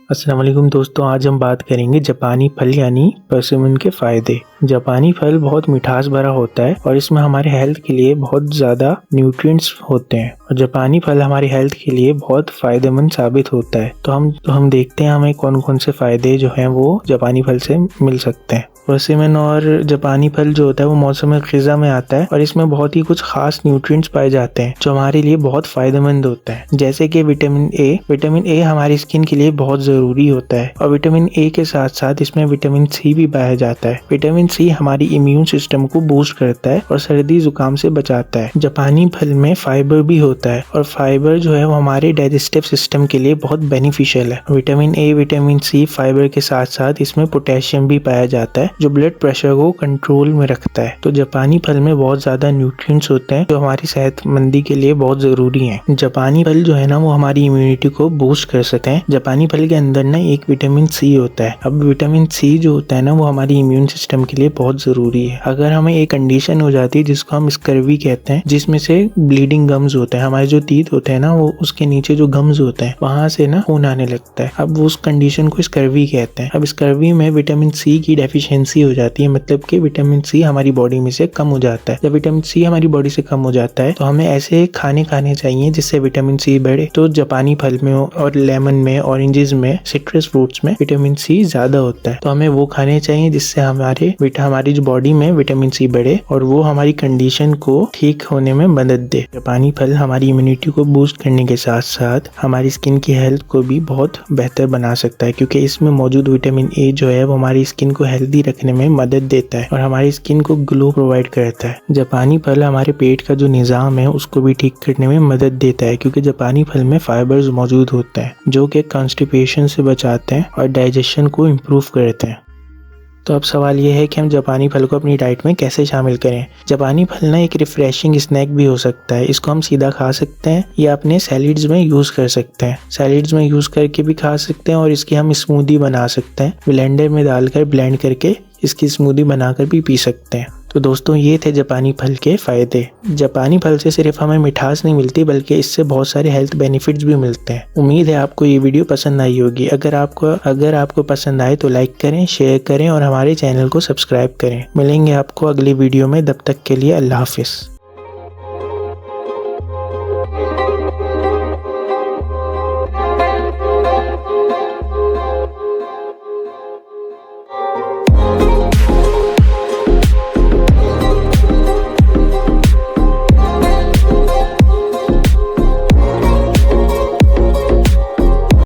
अस्सलाम वालेकुम दोस्तों, आज हम बात करेंगे जापानी फल यानी परसिमन के फ़ायदे। जापानी फल बहुत मिठास भरा होता है और इसमें हमारे हेल्थ के लिए बहुत ज़्यादा न्यूट्रिएंट्स होते हैं और जापानी फल हमारी हेल्थ के लिए बहुत फ़ायदेमंद साबित होता है। तो हम देखते हैं हमें कौन कौन से फ़ायदे जो हैं वो जापानी फल से मिल सकते हैं। परसिमन और जापानी फल जो होता है वो मौसम ग़िज़ा में आता है और इसमें बहुत ही कुछ खास न्यूट्रिएंट्स पाए जाते हैं जो हमारे लिए बहुत फ़ायदेमंद होता है, जैसे कि विटामिन ए हमारी स्किन के लिए बहुत ज़रूरी होता है और विटामिन ए के साथ साथ इसमें विटामिन सी भी पाया जाता है। विटामिन सी हमारी इम्यून सिस्टम को बूस्ट करता है और सर्दी जुकाम से बचाता है। जापानी फल में फाइबर भी होता है और फाइबर जो है वो हमारे डाइजेस्टिव सिस्टम के लिए बहुत बेनिफिशियल है। Vitamin A, vitamin C, fibre के साथ साथ इसमें पोटेशियम भी पाया जाता है जो ब्लड प्रेशर को कंट्रोल में रखता है। तो जापानी फल में बहुत ज्यादा न्यूट्रिएंट्स होते हैं जो हमारी सेहतमंदी के लिए बहुत जरूरी है। जापानी फल जो है ना वो हमारी इम्यूनिटी को बूस्ट कर सकते हैं। जापानी फल के अंदर ना एक विटामिन सी होता है। अब विटामिन सी जो होता है ना वो हमारी इम्यून सिस्टम के लिए बहुत जरूरी है। अगर हमें एक कंडीशन हो जाती है जिसको हम स्कर्वी कहते हैं, जिसमें से ब्लीडिंग गम्स होते हैं, हमारे जो तीत होते हैं ना वो उसके नीचे जो गम्स होते हैं वहां से ना खून आने लगता है। अब उस कंडीशन को स्कर्वी कहते हैं। अब स्कर्वी में विटामिन सी की डेफिशिएंसी हो जाती है, मतलब कि विटामिन सी हमारी बॉडी में से कम हो जाता है। जब विटामिन सी हमारी बॉडी से कम हो जाता है तो हमें ऐसे खाने चाहिए जिससे विटामिन सी बढ़े। तो जापानी फल में और लेमन में, ऑरेंजेस में, सिट्रस फ्रूट्स में विटामिन सी ज्यादा होता है। तो हमें वो खाने चाहिए जिससे हमारी जो बॉडी में विटामिन सी बढ़े और वो हमारी कंडीशन को ठीक होने में मदद दे। जापानी फल हमारी इम्यूनिटी को बूस्ट करने के साथ साथ हमारी स्किन की हेल्थ को भी बहुत बेहतर बना सकता है, क्योंकि इसमें मौजूद विटामिन ए जो है वो हमारी स्किन को हेल्दी रखने में मदद देता है और हमारी स्किन को ग्लो प्रोवाइड करता है। जापानी फल हमारे पेट का जो निज़ाम है उसको भी ठीक करने में मदद देता है, क्योंकि जापानी फल में फाइबर्स मौजूद होते हैं जो कि कॉन्स्टिपेशन से बचाते हैं और डाइजेशन को इम्प्रूव करते हैं। तो अब सवाल ये है कि हम जापानी फल को अपनी डाइट में कैसे शामिल करें। जापानी फल ना एक रिफ्रेशिंग स्नैक भी हो सकता है। इसको हम सीधा खा सकते हैं या अपने सैलिड्स में यूज़ कर सकते हैं। सैलिड्स में यूज़ करके भी खा सकते हैं और इसकी हम स्मूदी बना सकते हैं। ब्लेंडर में डालकर ब्लेंड करके इसकी स्मूदी बनाकर भी पी सकते हैं। तो दोस्तों ये थे जापानी फल के फ़ायदे। जापानी फल से सिर्फ हमें मिठास नहीं मिलती बल्कि इससे बहुत सारे हेल्थ बेनिफिट्स भी मिलते हैं। उम्मीद है आपको ये वीडियो पसंद आई होगी। अगर आपको पसंद आए तो लाइक करें, शेयर करें और हमारे चैनल को सब्सक्राइब करें। मिलेंगे आपको अगली वीडियो में, तब तक के लिए अल्लाह हाफिज़।